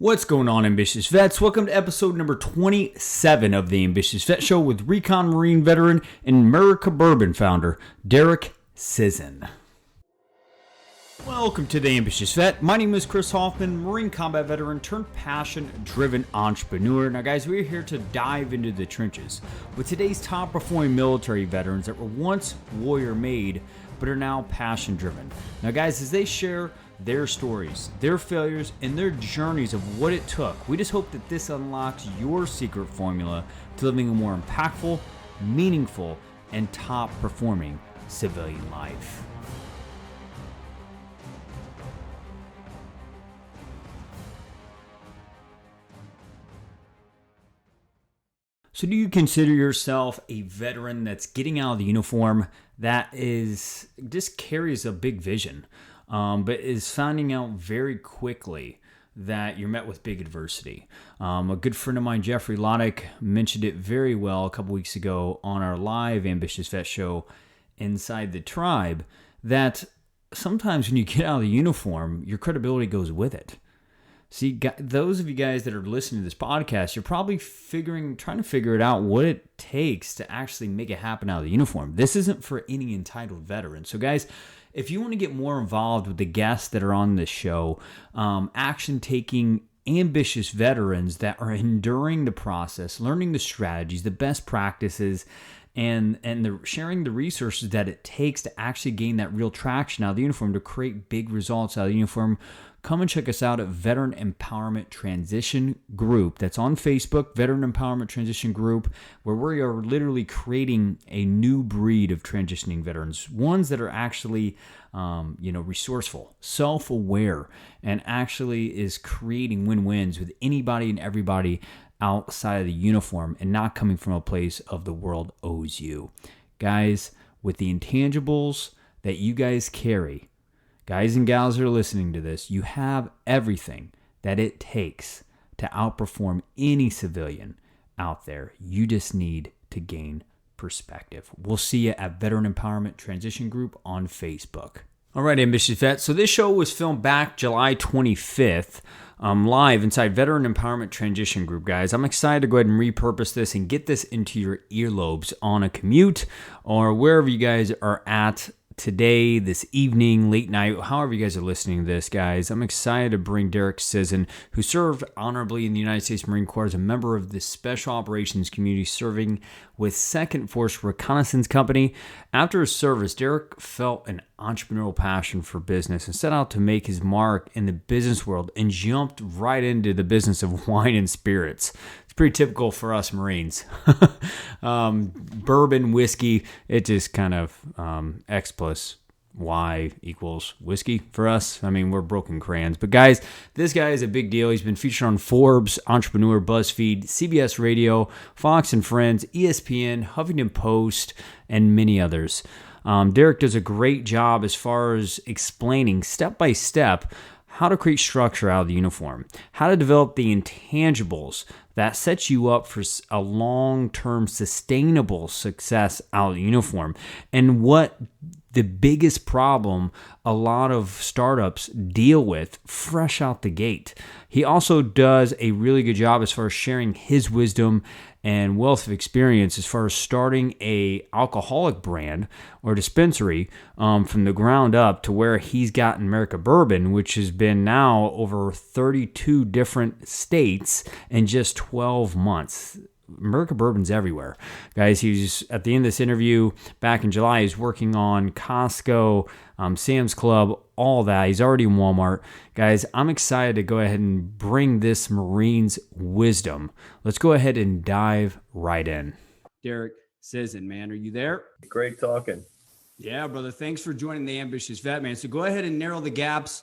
What's going on, Ambitious Vets? Welcome to episode number 27 of the Ambitious Vet Show with Recon Marine veteran and Merica Bourbon founder, Derek Sisson. Welcome to the Ambitious Vet. My name is Chris Hoffman, Marine combat veteran turned passion-driven entrepreneur. Now, guys, we're here to dive into the trenches with today's top-performing military veterans that were once warrior-made but are now passion-driven. Now, guys, as they share their stories, their failures, and their journeys of what it took, we just hope that this unlocks your secret formula to living a more impactful, meaningful, and top-performing civilian life. So do you consider yourself a veteran that's getting out of the uniform that is just carries a big vision, but is finding out very quickly that you're met with big adversity? A good friend of mine, Jeffrey Loddick, mentioned it very well a couple weeks ago on our live Ambitious Vet show inside the tribe, that sometimes when you get out of the uniform, your credibility goes with it. See, those of you guys that are listening to this podcast, you're probably trying to figure it out what it takes to actually make it happen out of the uniform. This isn't for any entitled veteran. So, guys, if you want to get more involved with the guests that are on this show, action-taking, ambitious veterans that are enduring the process, learning the strategies, the best practices, and sharing the resources that it takes to actually gain that real traction out of the uniform to create big results out of the uniform, come and check us out at Veteran Empowerment Transition Group. That's on Facebook, Veteran Empowerment Transition Group, where we are literally creating a new breed of transitioning veterans, ones that are actually, resourceful, self-aware, and actually is creating win-wins with anybody and everybody outside of the uniform and not coming from a place of the world owes you. Guys, with the intangibles that you guys carry, guys and gals that are listening to this, you have everything that it takes to outperform any civilian out there. You just need to gain perspective. We'll see you at Veteran Empowerment Transition Group on Facebook. All right, Ambitious Vets. So this show was filmed back July 25th, live inside Veteran Empowerment Transition Group, guys. I'm excited to go ahead and repurpose this and get this into your earlobes on a commute or wherever you guys are at today, this evening, late night, however you guys are listening to this, guys. I'm excited to bring Derek Sisson, who served honorably in the United States Marine Corps as a member of the Special Operations community, serving with 2nd Force Reconnaissance Company. After his service, Derek felt an entrepreneurial passion for business and set out to make his mark in the business world and jumped right into the business of wine and spirits. Pretty typical for us Marines. Bourbon, whiskey, it just kind of X plus Y equals whiskey for us. I mean, we're broken crayons. But guys, this guy is a big deal. He's been featured on Forbes, Entrepreneur, BuzzFeed, CBS Radio, Fox and Friends, ESPN, Huffington Post, and many others. Derek does a great job as far as explaining step by step how to create structure out of the uniform, how to develop the intangibles that sets you up for a long-term sustainable success out of the uniform, and what the biggest problem a lot of startups deal with fresh out the gate. He also does a really good job as far as sharing his wisdom and wealth of experience as far as starting a alcoholic brand or dispensary from the ground up to where he's gotten Merica Bourbon, which has been now over 32 different states in just 12 months. Merica Bourbon's everywhere. Guys, he's at the end of this interview back in July, he's working on Costco, Sam's Club, all that. He's already in Walmart. Guys, I'm excited to go ahead and bring this Marine's wisdom. Let's go ahead and dive right in. Derek Sisson, man, are you there? Great talking. Yeah, brother. Thanks for joining the Ambitious Vet, man. So go ahead and narrow the gaps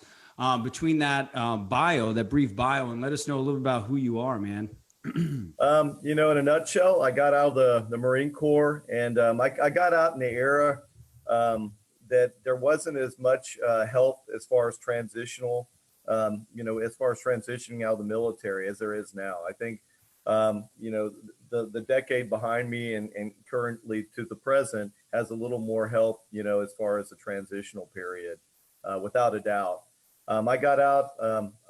between that that brief bio, and let us know a little bit about who you are, man. In a nutshell, I got out of the Marine Corps, and I got out in the era that there wasn't as much help as far as transitional, as far as transitioning out of the military as there is now. I think, the decade behind me and currently to the present has a little more help, as far as the transitional period, without a doubt. I got out.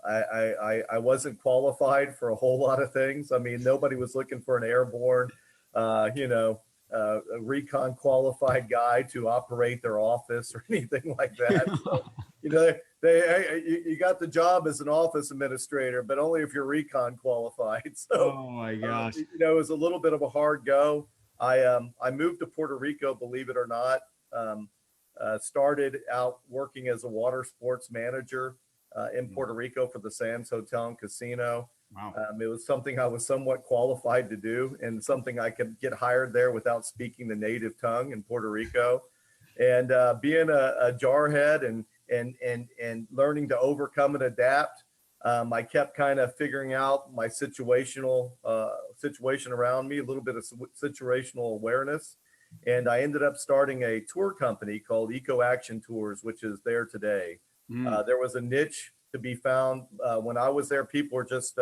I wasn't qualified for a whole lot of things. I mean, nobody was looking for an airborne, you know, a recon qualified guy to operate their office or anything like that. So, you know, you got the job as an office administrator, but only if you're recon qualified. So, Oh my gosh. you know, it was a little bit of a hard go. I moved to Puerto Rico, believe it or not. Um, Started out working as a water sports manager in Puerto Rico for the Sands Hotel and Casino. Wow. It was something I was somewhat qualified to do, and something I could get hired there without speaking the native tongue in Puerto Rico. And being a jarhead and learning to overcome and adapt, I kept kind of figuring out my situation around me, a little bit of situational awareness, and I ended up starting a tour company called Eco Action Tours, which is there today. There was a niche to be found when I was there. People were just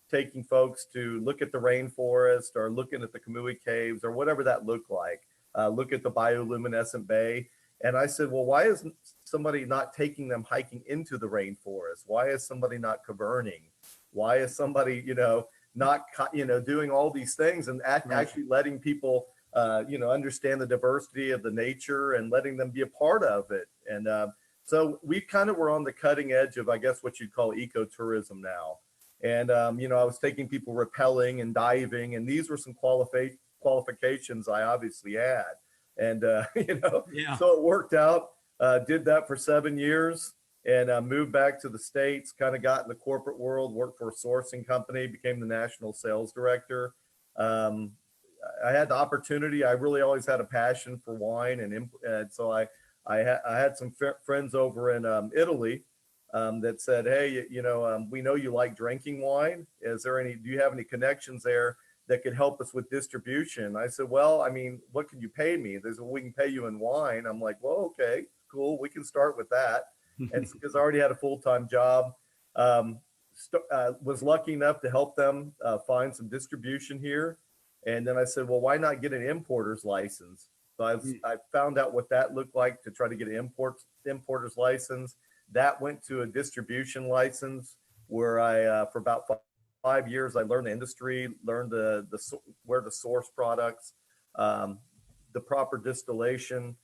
taking folks to look at the rainforest or looking at the Kamui Caves or whatever that looked like. Look at the bioluminescent bay. And I said, well, why is somebody not taking them hiking into the rainforest? Why is somebody not caverning? Why is somebody, you know, not, you know, doing all these things and actually letting people, you know, understand the diversity of the nature and letting them be a part of it? And so we kind of were on the cutting edge of, I guess, what you'd call ecotourism now. And, you know, I was taking people rappelling and diving, and these were some qualifications I obviously had. And, you know, Yeah. so it worked out. Did that for 7 years and moved back to the States, kind of got in the corporate world, worked for a sourcing company, became the national sales director. Um, I had the opportunity. I really always had a passion for wine. And so I had some friends over in Italy that said, hey, you know, we know you like drinking wine. Do you have any connections there that could help us with distribution? I said, well, I mean, what can you pay me? They said, well, we can pay you in wine. I'm like, well, okay, cool. We can start with that. And because I already had a full-time job, was lucky enough to help them find some distribution here. And then I said, well, why not get an importer's license? So I found out what that looked like to try to get an importer's license. That went to a distribution license where for about 5 years, I learned the industry, learned where to source products, the proper distillation,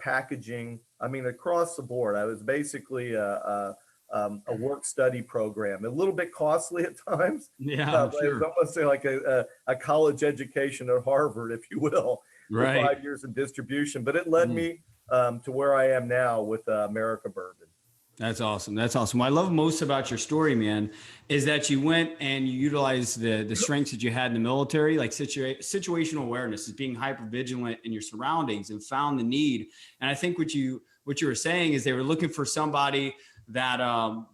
packaging. I mean, across the board, I was basically a work study program, a little bit costly at times. Yeah, It was almost like a college education at Harvard, if you will, for right. 5 years in distribution. But it led me to where I am now with Merica Bourbon. That's awesome. That's awesome. What I love most about your story, man, is that you went and you utilized the strengths that you had in the military, like situational awareness, is being hyper vigilant in your surroundings, and found the need. And I think what you were saying is they were looking for somebody that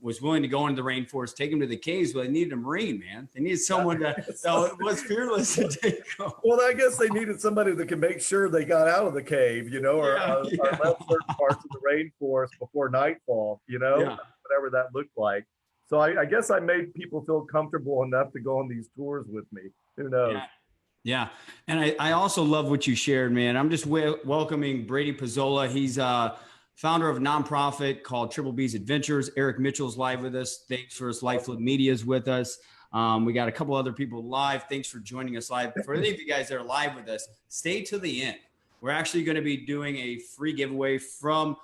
was willing to go into the rainforest, take them to the caves, but they needed a Marine, man. They needed someone that was fearless to take them. Well, I guess they needed somebody that could make sure they got out of the cave, you know, or left certain parts of the rainforest before nightfall, you know, whatever that looked like. So I guess I made people feel comfortable enough to go on these tours with me. Who knows? Yeah. And I also love what you shared, man. I'm just welcoming Brady Pizzola. He's founder of a nonprofit called Triple B's Adventures. Eric Mitchell's live with us. Thanks for his Lifeflow Media's with us. We got a couple other people live. Thanks for joining us live. For any of you guys that are live with us, stay to the end. We're actually going to be doing a free giveaway from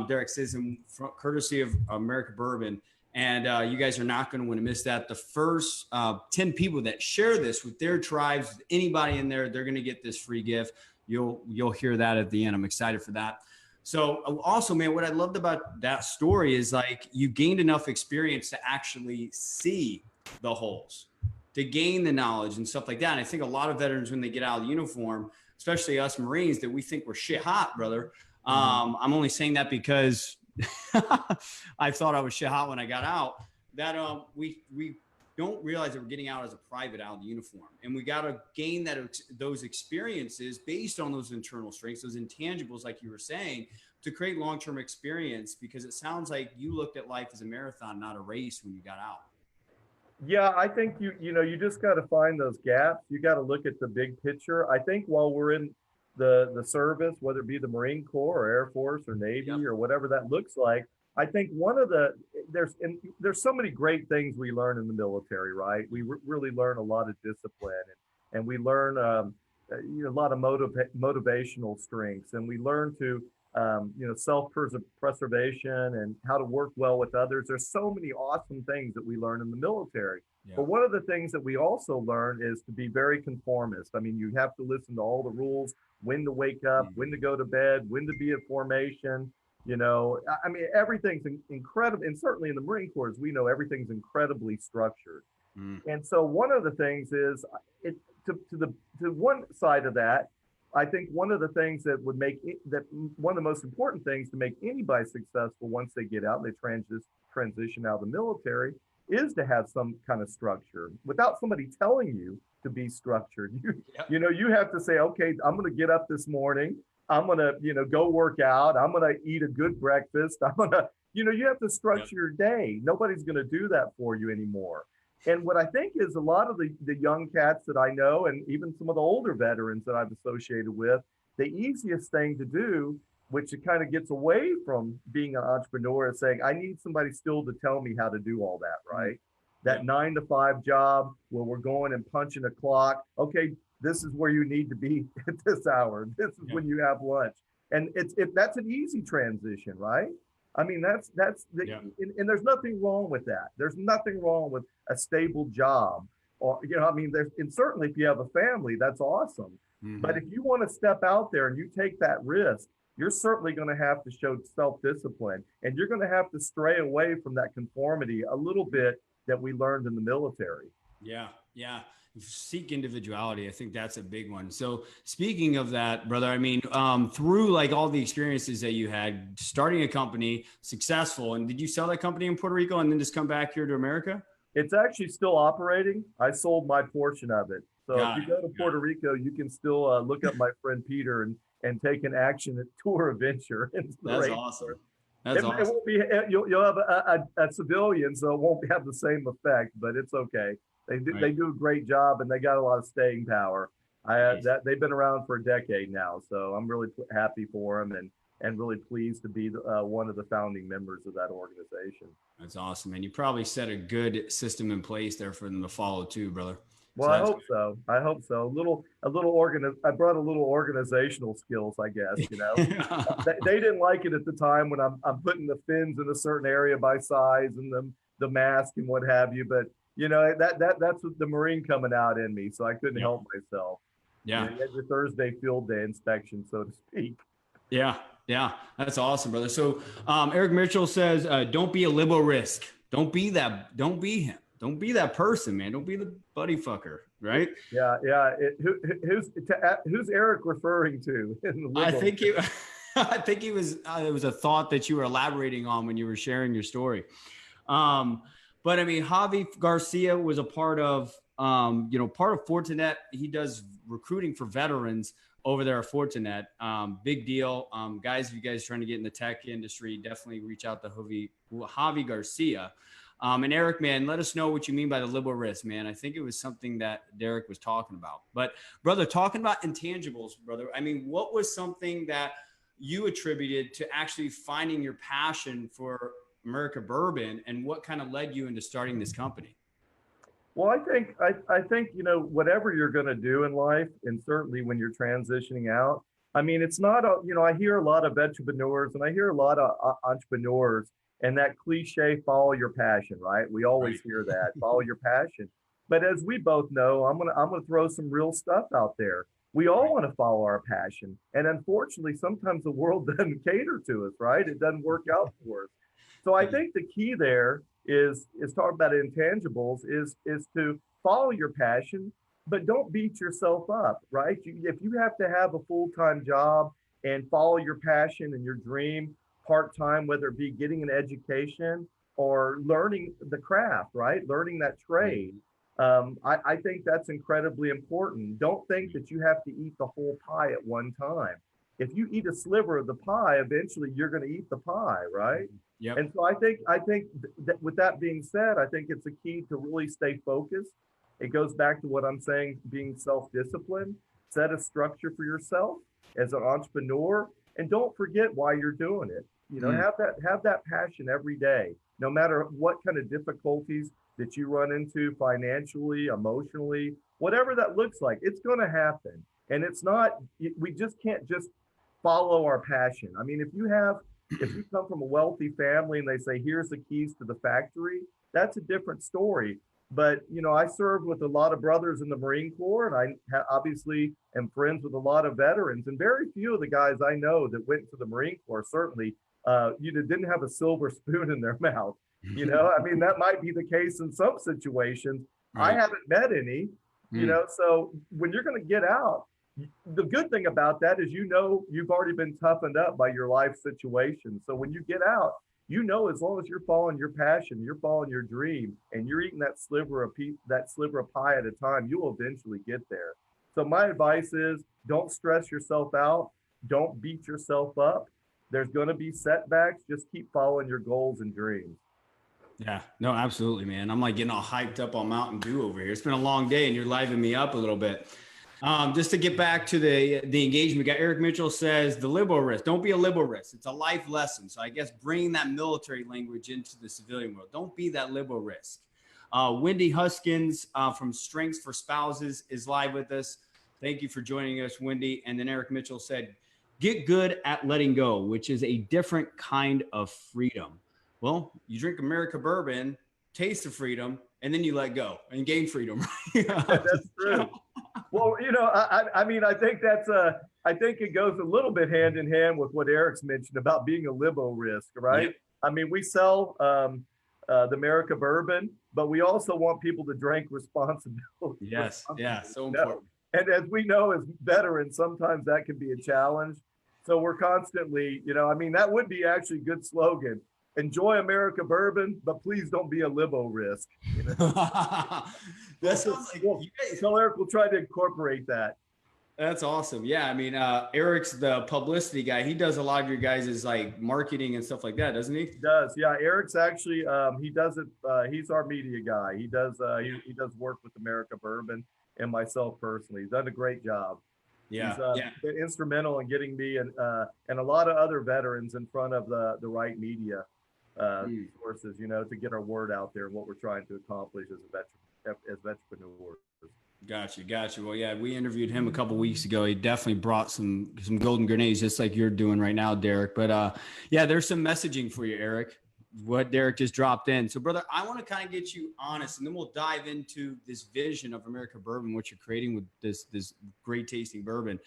Derek Sisson, courtesy of Merica Bourbon. And you guys are not going to want to miss that. The first 10 people that share this with their tribes, anybody in there, they're going to get this free gift. You'll hear that at the end. I'm excited for that. So also, man, what I loved about that story is like you gained enough experience to actually see the holes, to gain the knowledge and stuff like that. And I think a lot of veterans, when they get out of the uniform, especially us Marines, that we think we're shit hot, brother. I'm only saying that because I thought I was shit hot when I got out. That we don't realize that we're getting out as a private out of the uniform, and we got to gain those experiences based on those internal strengths, those intangibles, like you were saying, to create long-term experience. Because it sounds like you looked at life as a marathon, not a race, when you got out. Yeah, I think you just got to find those gaps. You got to look at the big picture. I think while we're in the service, whether it be the Marine Corps or Air Force or Navy or whatever that looks like, I think one of the there's so many great things we learn in the military, right? We really learn a lot of discipline, and we learn a lot of motivational strengths, and we learn to self preservation and how to work well with others. There's so many awesome things that we learn in the military. Yeah. But one of the things that we also learn is to be very conformist. I mean, you have to listen to all the rules, when to wake up, when to go to bed, when to be at formation. I mean, everything's incredible. And certainly in the Marine Corps, as we know, everything's incredibly structured. Mm. And so one of the things is to one side of that, I think one of the things that would make it, that one of the most important things to make anybody successful once they get out and they transition out of the military is to have some kind of structure without somebody telling you to be structured. You have to say, okay, I'm going to get up this morning. I'm going to, go work out. I'm going to eat a good breakfast. I'm going to, you have to structure your day. Nobody's going to do that for you anymore. And what I think is a lot of the young cats that I know, and even some of the older veterans that I've associated with, the easiest thing to do, which it kind of gets away from being an entrepreneur, is saying, I need somebody still to tell me how to do all that, right? That 9 to 5 job where we're going and punching a clock. Okay, this is where you need to be at this hour. This is when you have lunch. And that's an easy transition, right? I mean, and there's nothing wrong with that. There's nothing wrong with a stable job, or I mean, and certainly if you have a family, that's awesome. Mm-hmm. But if you want to step out there and you take that risk, you're certainly going to have to show self-discipline, and you're going to have to stray away from that conformity a little bit that we learned in the military. Yeah. Seek individuality. I think that's a big one. So speaking of that, brother, I mean, through like all the experiences that you had starting a company, successful, and did you sell that company in Puerto Rico and then just come back here to America? It's actually still operating. I sold my portion of it. So if you go to Puerto Rico, you can still look up my friend Peter and take an action at tour adventure. That's awesome. That's awesome. It won't be, you'll have a civilian, so it won't have the same effect, but it's okay. They do a great job, and they got a lot of staying power. They've been around for a decade now, so I'm really happy for them and really pleased to be one of the founding members of that organization. That's awesome, and you probably set a good system in place there for them to follow too, brother. Well, I hope so. I hope so. I brought a little organizational skills, I guess. They didn't like it at the time when I'm putting the fins in a certain area by size and the mask and what have you, but. That's what the Marine coming out in me, so I couldn't help myself. Yeah, you had your Thursday field day inspection, so to speak. Yeah, that's awesome, brother. So Eric Mitchell says, "Don't be a libo risk. Don't be that. Don't be him. Don't be that person, man. Don't be the buddy fucker." Right? Yeah. Who's Eric referring to? I think he was. It was a thought that you were elaborating on when you were sharing your story. But I mean, Javi Garcia was a part of Fortinet. He does recruiting for veterans over there at Fortinet. Big deal. Guys, if you guys are trying to get in the tech industry, definitely reach out to Javi Garcia. And Eric, man, let us know what you mean by the liberal risk, man. I think it was something that Derek was talking about. But brother, talking about intangibles, brother, I mean, what was something that you attributed to actually finding your passion for Merica Bourbon, and what kind of led you into starting this company? Well, I think whatever you're going to do in life, and certainly when you're transitioning out, I mean, it's not I hear a lot of entrepreneurs and I hear a lot of entrepreneurs, and that cliche, follow your passion, right? We always hear that, follow your passion. But as we both know, I'm gonna throw some real stuff out there. We all want to follow our passion, and unfortunately, sometimes the world doesn't cater to us, right? It doesn't work out for us. So I think the key there is talking about intangibles is to follow your passion, but don't beat yourself up, right? If you have to have a full-time job and follow your passion and your dream part-time, whether it be getting an education or learning the craft, right? Learning that trade. I think that's incredibly important. Don't think that you have to eat the whole pie at one time. If you eat a sliver of the pie, eventually you're going to eat the pie, right? Yep. And so I think that with that being said, I think it's a key to really stay focused. It goes back to what I'm saying, being self-disciplined, set a structure for yourself as an entrepreneur, and don't forget why you're doing it. Mm. Have that passion every day, no matter what kind of difficulties that you run into financially, emotionally, whatever that looks like, it's going to happen. And it's not, we just can't just follow our passion. I mean, if you come from a wealthy family and they say, here's the keys to the factory, that's a different story. But, I served with a lot of brothers in the Marine Corps, and obviously am friends with a lot of veterans. And very few of the guys I know that went to the Marine Corps certainly, didn't have a silver spoon in their mouth. I mean, that might be the case in some situations. I Right. haven't met any, Mm. so when you're going to get out, the good thing about that is, you've already been toughened up by your life situation. So when you get out, as long as you're following your passion, you're following your dream, and you're eating that sliver of pie at a time, you'll eventually get there. So my advice is, don't stress yourself out. Don't beat yourself up. There's going to be setbacks. Just keep following your goals and dreams. Yeah, no, absolutely, man. I'm like getting all hyped up on Mountain Dew over here. It's been a long day and you're livening me up a little bit. Just to get back to the engagement guy, Eric Mitchell says the liberal risk. Don't be a liberal risk. It's a life lesson. So I guess bringing that military language into the civilian world. Don't be that liberal risk. Wendy Huskins from Strengths for Spouses is live with us. Thank you for joining us, Wendy. And then Eric Mitchell said, get good at letting go, which is a different kind of freedom. Well, you drink Merica bourbon, taste the freedom, and then you let go and gain freedom. That's true. Well, I mean, I think it goes a little bit hand in hand with what Eric's mentioned about being a libo risk, right? Yep. I mean, we sell the Merica bourbon, but we also want people to drink responsibly. Yes. Yeah. responsibly, So important. And as we know, as veterans, sometimes that can be a challenge. So we're constantly, I mean, that would be actually a good slogan. Enjoy America bourbon, but please don't be a libo risk. That sounds like you guys. So Eric, we'll try to incorporate that. That's awesome. Yeah. I mean, Eric's the publicity guy. He does a lot of your guys' like marketing and stuff like that, doesn't he? He does. Yeah. Eric's actually, he does it. He's our media guy. He does work with America Bourbon and myself personally. He's done a great job. Yeah. He's been instrumental in getting me and a lot of other veterans in front of the right media sources, to get our word out there and what we're trying to accomplish as entrepreneurs. Gotcha. Well, yeah, we interviewed him a couple weeks ago. He definitely brought some golden grenades, just like you're doing right now, Derek. But yeah, there's some messaging for you, Eric. What Derek just dropped in. So, brother, I want to kind of get you honest, and then we'll dive into this vision of America Bourbon, what you're creating with this great tasting bourbon.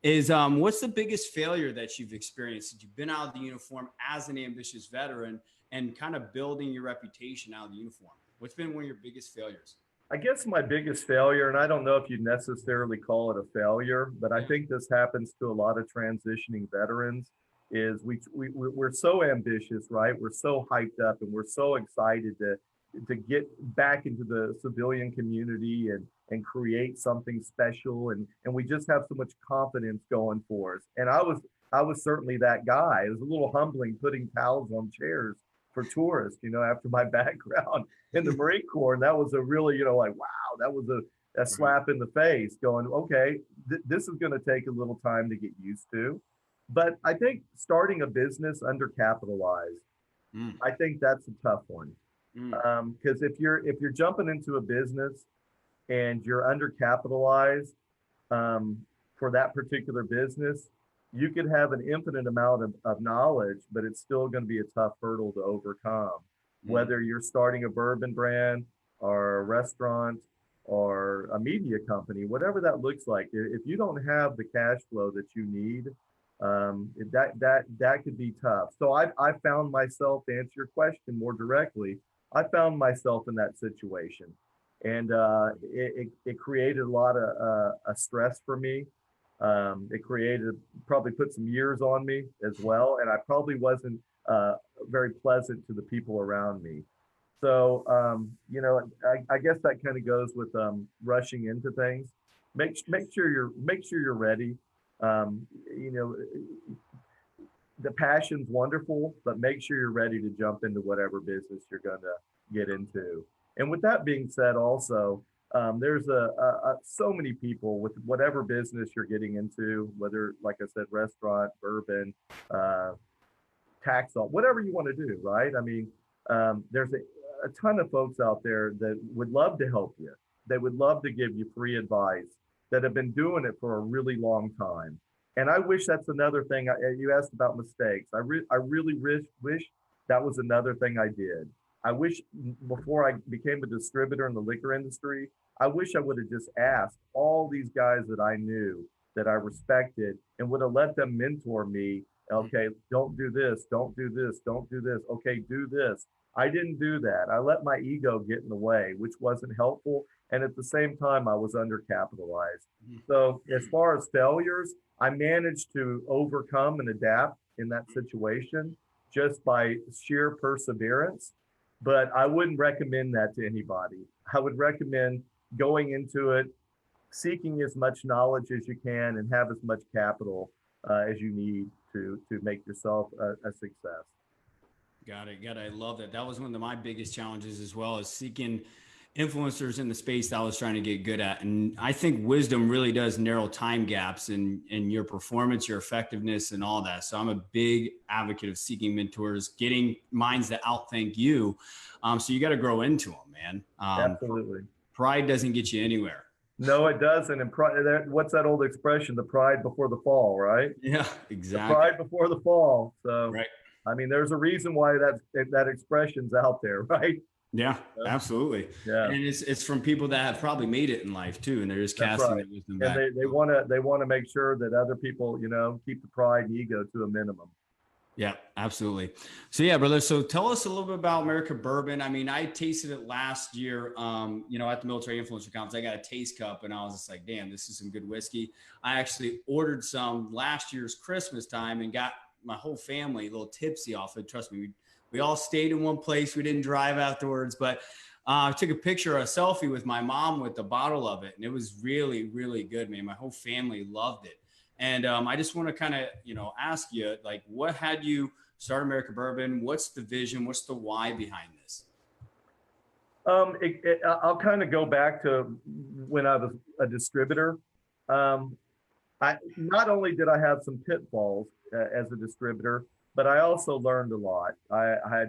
Is what's the biggest failure that you've experienced since you've been out of the uniform as an ambitious veteran and kind of building your reputation out of the uniform? What's been one of your biggest failures? I guess my biggest failure, and I don't know if you'd necessarily call it a failure, but I think this happens to a lot of transitioning veterans, is we're so ambitious, right? We're so hyped up and we're so excited to get back into the civilian community and create something special. And we just have so much confidence going for us. And I was certainly that guy. It was a little humbling putting towels on chairs for tourists, after my background in the Marine Corps. And that was a really, like, wow, that was a slap in the face going, okay, this is going to take a little time to get used to. But I think starting a business undercapitalized, I think that's a tough one. Because if you're jumping into a business and you're undercapitalized for that particular business, you could have an infinite amount of knowledge, but it's still going to be a tough hurdle to overcome. Whether you're starting a bourbon brand or a restaurant or a media company, whatever that looks like, if you don't have the cash flow that you need, that could be tough. So I found myself, to answer your question more directly, I found myself in that situation, and it created a lot of stress for me. It probably put some years on me as well, and I probably wasn't very pleasant to the people around me. So I guess that kind of goes with rushing into things. Make sure you're ready. You know, the passion's wonderful, but make sure you're ready to jump into whatever business you're going to get into. And with that being said, also, there's so many people with whatever business you're getting into, whether, like I said, restaurant, bourbon, tax off, whatever you want to do, right? I mean, there's a ton of folks out there that would love to help you. They would love to give you free advice that have been doing it for a really long time. And I wish that's another thing. You asked about mistakes. I really wish that was another thing I did. I wish before I became a distributor in the liquor industry, I wish I would have just asked all these guys that I knew, that I respected, and would have let them mentor me. Okay, don't do this, don't do this, don't do this. Okay, do this. I didn't do that. I let my ego get in the way, which wasn't helpful. And at the same time, I was undercapitalized. So as far as failures, I managed to overcome and adapt in that situation just by sheer perseverance. But I wouldn't recommend that to anybody. I would recommend going into it, seeking as much knowledge as you can, and have as much capital as you need to make yourself a success. Got it. Got it. I love that. That was one of my biggest challenges as well, as seeking influencers in the space that I was trying to get good at. And I think wisdom really does narrow time gaps in your performance, your effectiveness, and all that. So I'm a big advocate of seeking mentors, getting minds that outthink you. So you got to grow into them, man. Absolutely. Pride doesn't get you anywhere. No, it doesn't. And what's that old expression? The pride before the fall, right? Yeah, exactly. The pride before the fall. So, right. I mean, there's a reason why that expression's out there, right? Yeah, absolutely. Yeah. And it's from people that have probably made it in life too, and they're just casting that wisdom back. And they want to make sure that other people, keep the pride and ego to a minimum. Yeah, absolutely. So yeah, brother. So tell us a little bit about Merica Bourbon. I mean, I tasted it last year, at the Military Influencer Conference. I got a taste cup and I was just like, damn, this is some good whiskey. I actually ordered some last year's Christmas time and got my whole family a little tipsy off it. Trust me, we all stayed in one place. We didn't drive afterwards, but I took a picture, a selfie with my mom with the bottle of it. And it was really, really good, man. My whole family loved it. And I just want to kind of, ask you, like, what had you start Merica Bourbon? What's the vision? What's the why behind this? I'll kind of go back to when I was a distributor. Not only did I have some pitfalls as a distributor, but I also learned a lot. I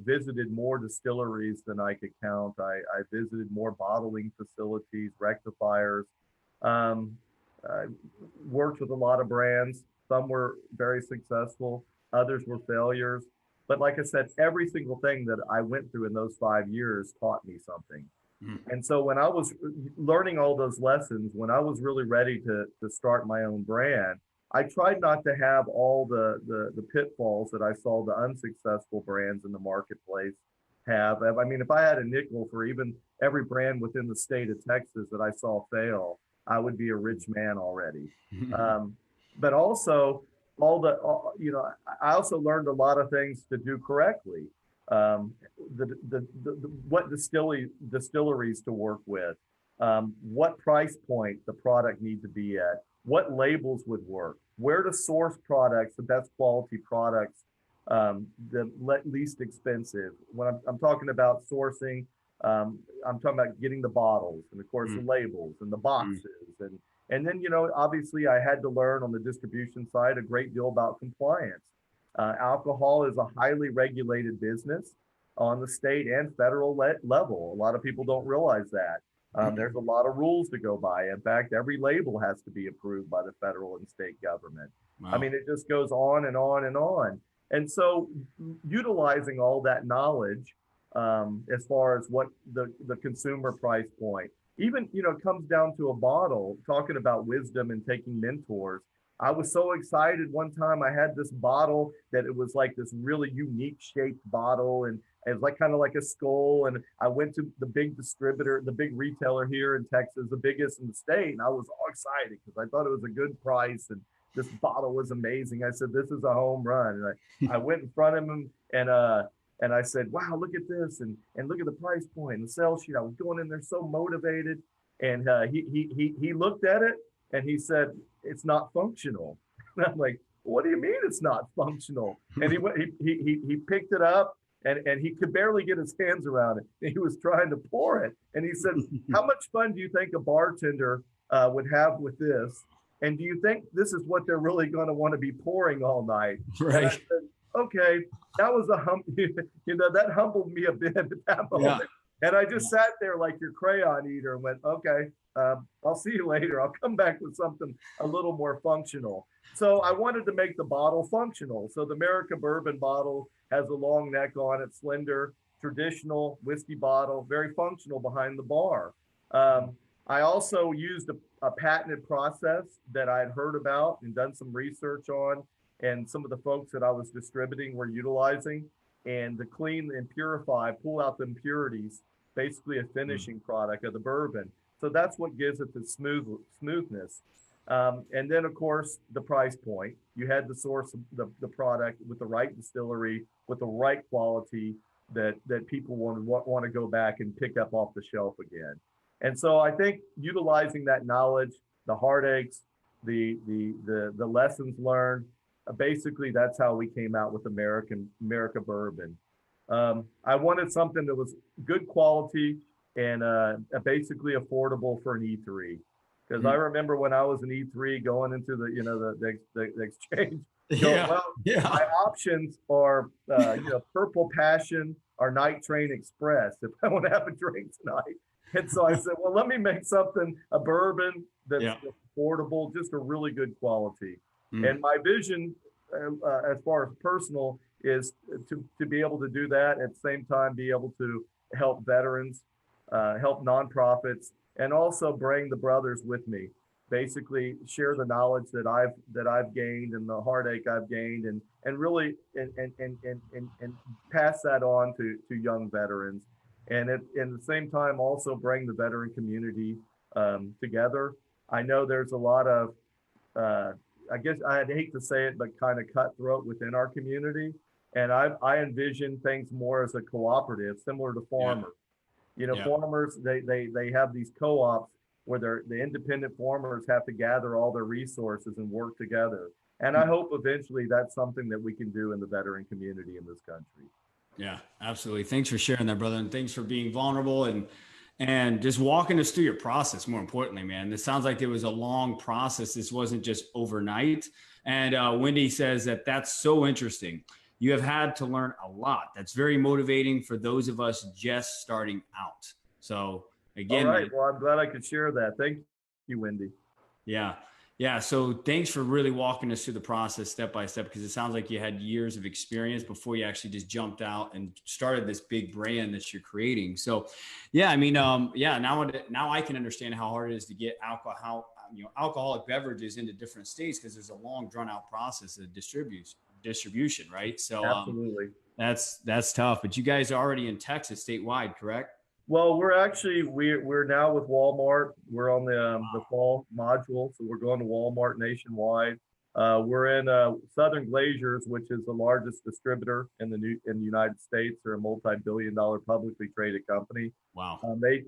visited more distilleries than I could count. I visited more bottling facilities, rectifiers. I worked with a lot of brands. Some were very successful, others were failures. But like I said, every single thing that I went through in those 5 years taught me something. And so when I was learning all those lessons, when I was really ready to start my own brand, I tried not to have all the pitfalls that I saw the unsuccessful brands in the marketplace have. I mean, if I had a nickel for even every brand within the state of Texas that I saw fail, I would be a rich man already. But also, I also learned a lot of things to do correctly. What distilleries to work with, what price point the product need to be at, what labels would work, where to source products, the best quality products, the least expensive. When I'm talking about sourcing, I'm talking about getting the bottles and of course the labels and the boxes and then obviously I had to learn on the distribution side a great deal about compliance. Alcohol is a highly regulated business on the state and federal level. A lot of people don't realize that. There's a lot of rules to go by. In fact, every label has to be approved by the federal and state government. Wow. I mean, it just goes on and on and on. And so utilizing all that knowledge as far as what the consumer price point, even, comes down to a bottle, talking about wisdom and taking mentors. I was so excited one time I had this bottle that it was like this really unique shaped bottle and it was like kind of like a skull. And I went to the big distributor, the big retailer here in Texas, the biggest in the state. And I was all excited because I thought it was a good price and this bottle was amazing. I said, this is a home run. And I went in front of him and I said, wow, look at this. And look at the price point and the sales sheet. I was going in there so motivated. And he looked at it and he said, it's not functional. And I'm like, what do you mean it's not functional? And he picked it up and he could barely get his hands around it. And he was trying to pour it. And he said, how much fun do you think a bartender would have with this? And do you think this is what they're really going to want to be pouring all night? Right. And I said, okay, that was a that humbled me a bit at that Yeah. moment. And I just sat there like your crayon eater and went, okay, I'll see you later. I'll come back with something a little more functional. So I wanted to make the bottle functional. So the Merica bourbon bottle has a long neck on it, slender, traditional whiskey bottle, very functional behind the bar. I also used a patented process that I had heard about and done some research on, and some of the folks that I was distributing were utilizing. And to clean and purify, pull out the impurities, basically a finishing product of the bourbon. So that's what gives it the smoothness. And then, of course, the price point. You had to source the product with the right distillery, with the right quality that people want to go back and pick up off the shelf again. And so I think utilizing that knowledge, the heartaches, the lessons learned, basically that's how we came out with Merica bourbon. I wanted something that was good quality and basically affordable for an E3. Because I remember when I was an E3 going into the exchange, going, Yeah. well, Yeah. my options are Purple Passion or Night Train Express if I want to have a drink tonight. And so I said, well, let me make something, a bourbon that's Yeah. affordable, just a really good quality. Mm. And my vision, as far as personal, is to be able to do that at the same time, be able to help veterans, help nonprofits, and also bring the brothers with me. Basically, share the knowledge that I've gained and the heartache I've gained, and really and pass that on to young veterans, and at the same time also bring the veteran community together. I know there's a lot of uh, I guess I'd hate to say it, but kind of cutthroat within our community. And I envision things more as a cooperative, similar to Yeah. farmers. You know, Yeah. farmers they have these co-ops where the independent farmers have to gather all their resources and work together. And I hope eventually that's something that we can do in the veteran community in this country. Yeah, absolutely. Thanks for sharing that, brother, and thanks for being vulnerable and just walking us through your process. More importantly, man, this sounds like it was a long process. This wasn't just overnight. And Wendy says that that's so interesting. You have had to learn a lot. That's very motivating for those of us just starting out. So All again, right. man, Well, I'm glad I could share that. Thank you, Wendy. yeah. Yeah. So thanks for really walking us through the process step by step, because it sounds like you had years of experience before you actually just jumped out and started this big brand that you're creating. So yeah, I mean, yeah, now I can understand how hard it is to get alcoholic beverages into different states, because there's a long drawn out process of distribution, right? So Absolutely. that's tough. But you guys are already in Texas statewide, correct? Well, we're now with Walmart. We're on the fall module, so we're going to Walmart nationwide. We're in Southern Glaciers, which is the largest distributor in the United States. They're a multi-billion-dollar publicly traded company. Wow.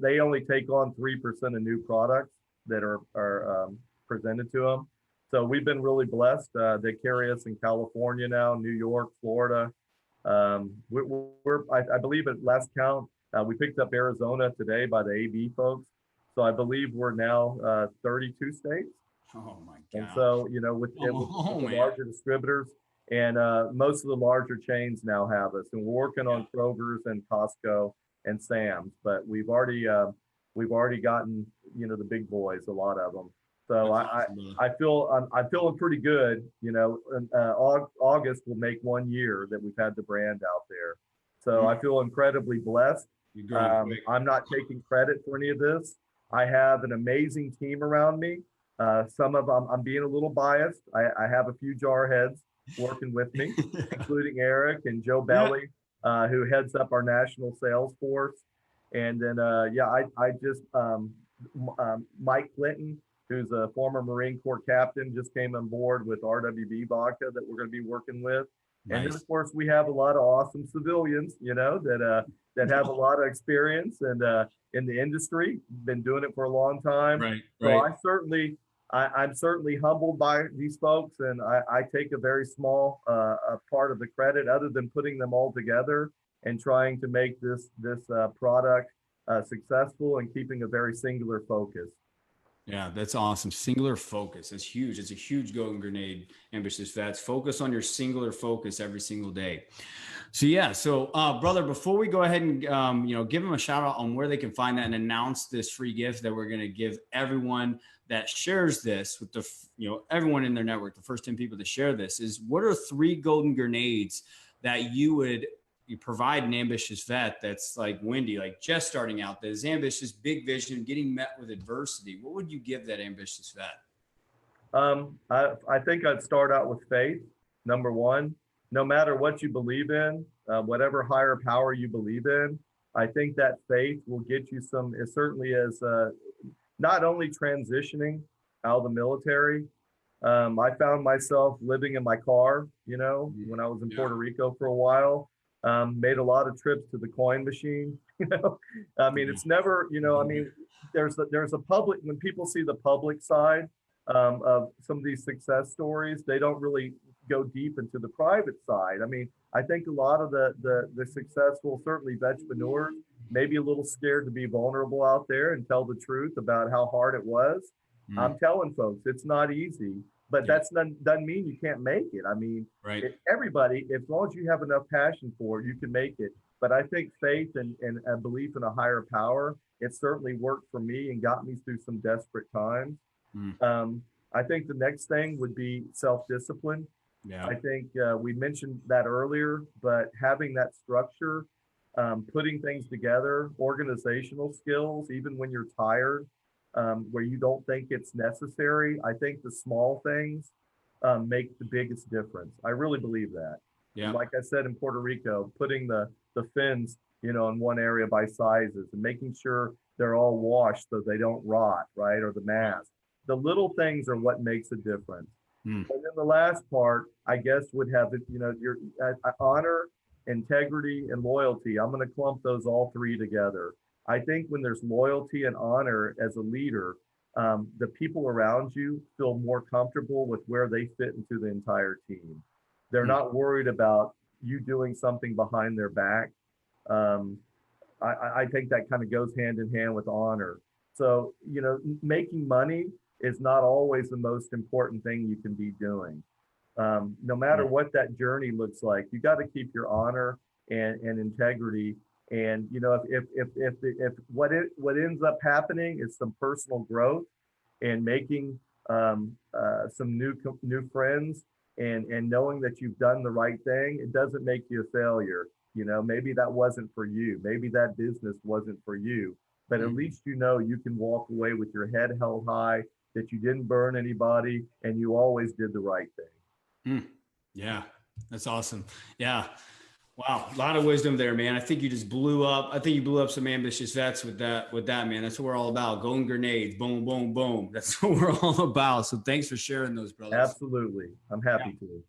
They only take on 3% of new products that are presented to them. So we've been really blessed. They carry us in California now, New York, Florida. I believe at last count, we picked up Arizona today by the AB folks. So I believe we're now 32 states. Oh my And God. so, Oh with the man. larger distributors, and most of the larger chains now have us. And we're working Yeah. on Kroger's and Costco and Sam's, but we've already gotten, the big boys, a lot of them. So That's I, awesome, brother. I'm feeling pretty good. August will make 1 year that we've had the brand out there. So I feel incredibly blessed. You're growing quick. I'm not taking credit for any of this. I have an amazing team around me. Some of them, I'm being a little biased. I have a few jarheads working with me, including Eric and Joe Yeah. Belly, who heads up our national sales force. And then, I just, Mike Clinton, who's a former Marine Corps captain, just came on board with RWB Vodka that we're going to be working with. And then, Nice. of course, we have a lot of awesome civilians, that have a lot of experience and in the industry, been doing it for a long time. Right. So Right. I'm certainly humbled by these folks, and I take a very small part of the credit, other than putting them all together and trying to make this product successful and keeping a very singular focus. Yeah, that's awesome. Singular focus. That's huge. It's a huge golden grenade, ambitious vets. Focus on your singular focus every single day. So yeah, so brother, before we go ahead and give them a shout out on where they can find that and announce this free gift that we're going to give everyone that shares this with the everyone in their network, the first 10 people to share this, is what are 3 golden grenades that you provide an ambitious vet that's like Wendy, like just starting out, that is ambitious, big vision, getting met with adversity? What would you give that ambitious vet? I think I'd start out with faith, number one. No matter what you believe in, whatever higher power you believe in, I think that faith will get you some, it certainly is not only transitioning out of the military. I found myself living in my car, when I was in Yeah. Puerto Rico for a while. Made a lot of trips to the coin machine. I mean, it's never, I mean, there's a public, when people see the public side of some of these success stories, they don't really go deep into the private side. I mean, I think a lot of the successful, certainly entrepreneurs, maybe a little scared to be vulnerable out there and tell the truth about how hard it was. Mm, I'm telling folks, it's not easy, but yeah. doesn't mean you can't make it. I mean, Right. everybody, as long as you have enough passion for it, you can make it. But I think faith and a belief in a higher power, it certainly worked for me and got me through some desperate times. Mm, I think the next thing would be self-discipline. yeah. I think we mentioned that earlier, but having that structure, putting things together, organizational skills, even when you're tired, where you don't think it's necessary. I think the small things make the biggest difference. I really believe that. Yeah. Like I said in Puerto Rico, putting the fins, in one area by sizes and making sure they're all washed so they don't rot, right? Or the mask. The little things are what makes a difference. Mm, And then the last part, I guess, would have your honor, integrity, and loyalty. I'm going to clump those all 3 together. I think when there's loyalty and honor as a leader, the people around you feel more comfortable with where they fit into the entire team. They're mm, not worried about you doing something behind their back. Um, I think that kind of goes hand in hand with honor. So, making money is not always the most important thing you can be doing. No matter mm, what that journey looks like, you got to keep your honor and integrity. And if what ends up happening is some personal growth and making some new friends and knowing that you've done the right thing, it doesn't make you a failure. Maybe that wasn't for you. Maybe that business wasn't for you. But at mm. least you can walk away with your head held high, that you didn't burn anybody, and you always did the right thing. Mm. Yeah, that's awesome. Yeah. Wow. A lot of wisdom there, man. I think you just blew up. I think you blew up some ambitious vets with that, man. That's what we're all about. Golden grenades. Boom, boom, boom. That's what we're all about. So thanks for sharing those, brothers. Absolutely. I'm Yeah. happy to.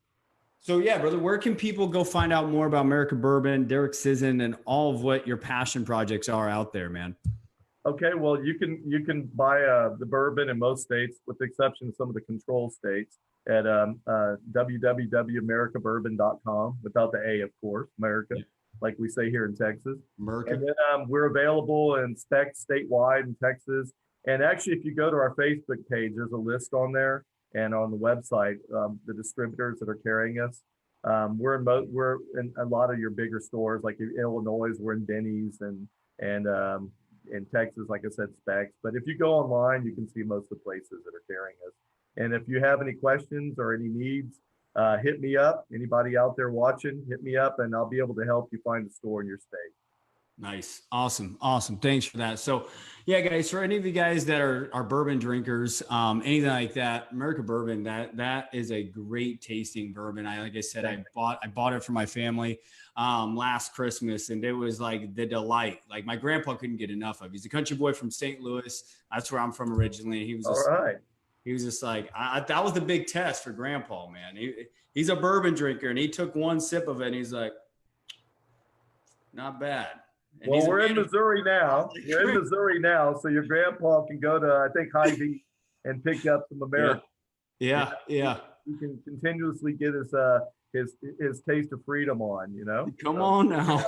So yeah, brother, where can people go find out more about Merica Bourbon, Derek Sisson, and all of what your passion projects are out there, man? Okay, well, you can buy the bourbon in most states, with the exception of some of the control states, at www.americabourbon.com, without the A, of course, America, Yeah. like we say here in Texas. And Merica. then we're available in specs statewide in Texas. And actually, if you go to our Facebook page, there's a list on there, and on the website, the distributors that are carrying us. We're in a lot of your bigger stores, like in Illinois, we're in Denny's, and in Texas, like I said, specs. But if you go online, you can see most of the places that are carrying us. And if you have any questions or any needs, hit me up. Anybody out there watching, hit me up, and I'll be able to help you find a store in your state. Nice. Awesome. Awesome. Thanks for that. So yeah, guys, for any of you guys that are bourbon drinkers, anything like that, America Bourbon, that is a great tasting bourbon. Like I said, I bought it for my family last Christmas, and it was like the delight. Like my grandpa couldn't get enough of. He's a country boy from St. Louis. That's where I'm from originally. All right. He was just like, that was the big test for grandpa, man. He's a bourbon drinker, and he took one sip of it, and he's like, not bad. And Well, we're in Missouri now. We're in Missouri now, so your grandpa can go to, I think, Hy-Vee and pick up some America. Yeah. He can continuously get his taste of freedom on. Come on now.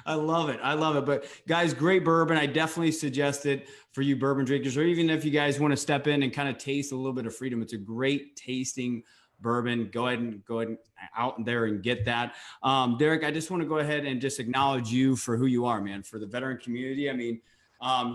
I love it. I love it. But guys, great bourbon. I definitely suggest it for you bourbon drinkers, or even if you guys want to step in and kind of taste a little bit of freedom. It's a great tasting bourbon. Go ahead and out there and get that. Derek, I just want to go ahead and just acknowledge you for who you are, man, for the veteran community. I mean,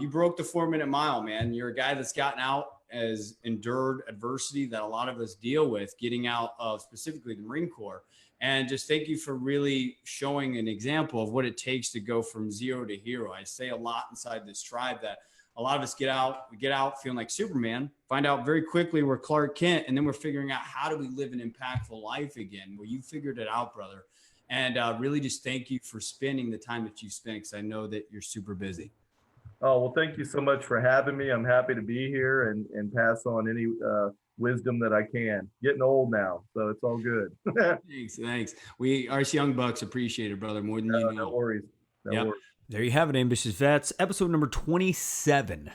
you broke the 4-minute mile, man. You're a guy that's gotten out, has endured adversity that a lot of us deal with, getting out of specifically the Marine Corps. And just thank you for really showing an example of what it takes to go from zero to hero. I say a lot inside this tribe that a lot of us get out feeling like Superman, find out very quickly we're Clark Kent, and then we're figuring out how do we live an impactful life again. Well, you figured it out, brother. And really just thank you for spending the time that you spent, because I know that you're super busy. Oh, well, thank you so much for having me. I'm happy to be here and pass on any wisdom that I can. Getting old now, so it's all good. Thanks. We, us young bucks, appreciate it, brother, more than you know. No worries. No worries. There you have it, Ambitious Vets, episode number 27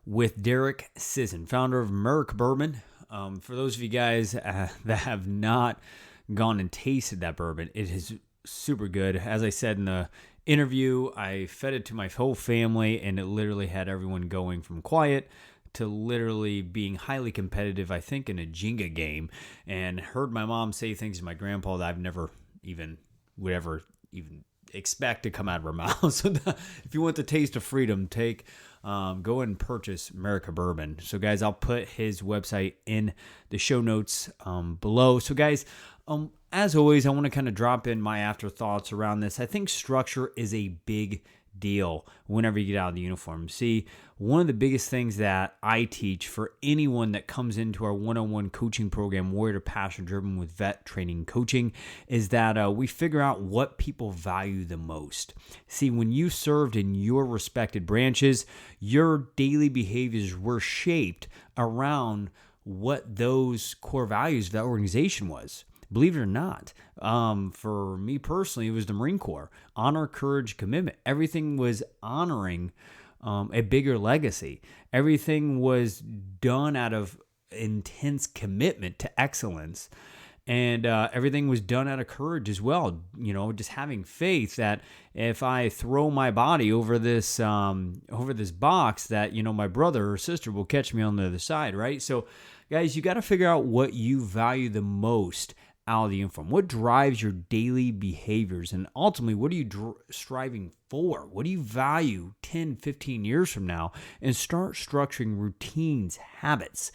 with Derek Sisson, founder of Merica Bourbon. For those of you guys that have not gone and tasted that bourbon, it is super good. As I said in the interview, I fed it to my whole family, and it literally had everyone going from quiet to literally being highly competitive, I think, in a Jenga game, and heard my mom say things to my grandpa that I've never even would ever even expect to come out of her mouth. So if you want the taste of freedom, go and purchase Merica Bourbon. So guys, I'll put his website in the show notes below. So guys, as always, I want to kind of drop in my afterthoughts around this. I think structure is a big deal whenever you get out of the uniform. See, one of the biggest things that I teach for anyone that comes into our one-on-one coaching program, Warrior to Passion Driven with Vet Training Coaching, is that we figure out what people value the most. See, when you served in your respected branches, your daily behaviors were shaped around what those core values of that organization was. Believe it or not, for me personally, it was the Marine Corps. Honor, courage, commitment. Everything was honoring a bigger legacy. Everything was done out of intense commitment to excellence. And everything was done out of courage as well. You know, just having faith that if I throw my body over this box, that, you know, my brother or sister will catch me on the other side, right? So, guys, you got to figure out what you value the most out of the uniform. What drives your daily behaviors? And ultimately, what are you striving for? What do you value 10, 15 years from now? And start structuring routines, habits,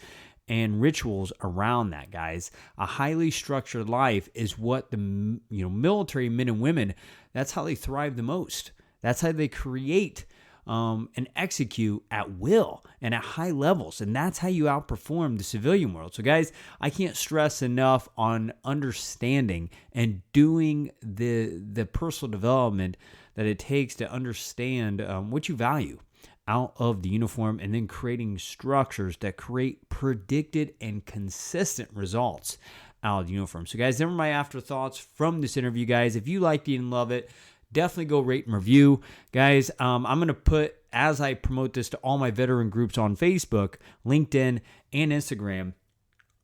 and rituals around that, guys. A highly structured life is what the military men and women, that's how they thrive the most. That's how they create and execute at will and at high levels. And that's how you outperform the civilian world. So guys, I can't stress enough on understanding and doing the personal development that it takes to understand what you value out of the uniform, and then creating structures that create predicted and consistent results out of the uniform. So guys, there were my afterthoughts from this interview, guys. If you liked it and love it, definitely go rate and review. Guys, I'm going to put, as I promote this to all my veteran groups on Facebook, LinkedIn, and Instagram,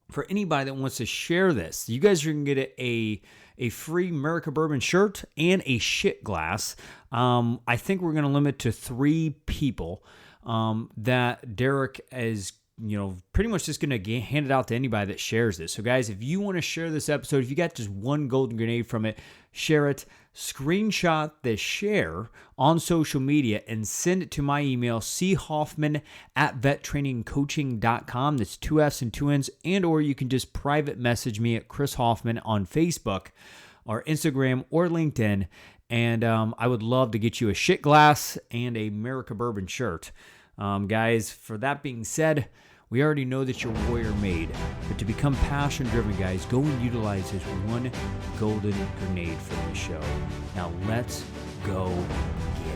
for anybody that wants to share this, you guys are going to get a free Merica Bourbon shirt and a shit glass. I think we're going to limit to 3 people that Derek is pretty much just going to hand it out to anybody that shares this. So guys, if you want to share this episode, if you got just one golden grenade from it, share it, screenshot the share on social media, and send it to my email, choffman@vettrainingcoaching.com. That's 2 F's and 2 N's. And or you can just private message me at Chris Hoffman on Facebook or Instagram or LinkedIn. And I would love to get you a shit glass and a Merica Bourbon shirt. Guys, for that being said, we already know that you're warrior made, but to become passion driven, guys, go and utilize this one golden grenade from the show. Now let's go get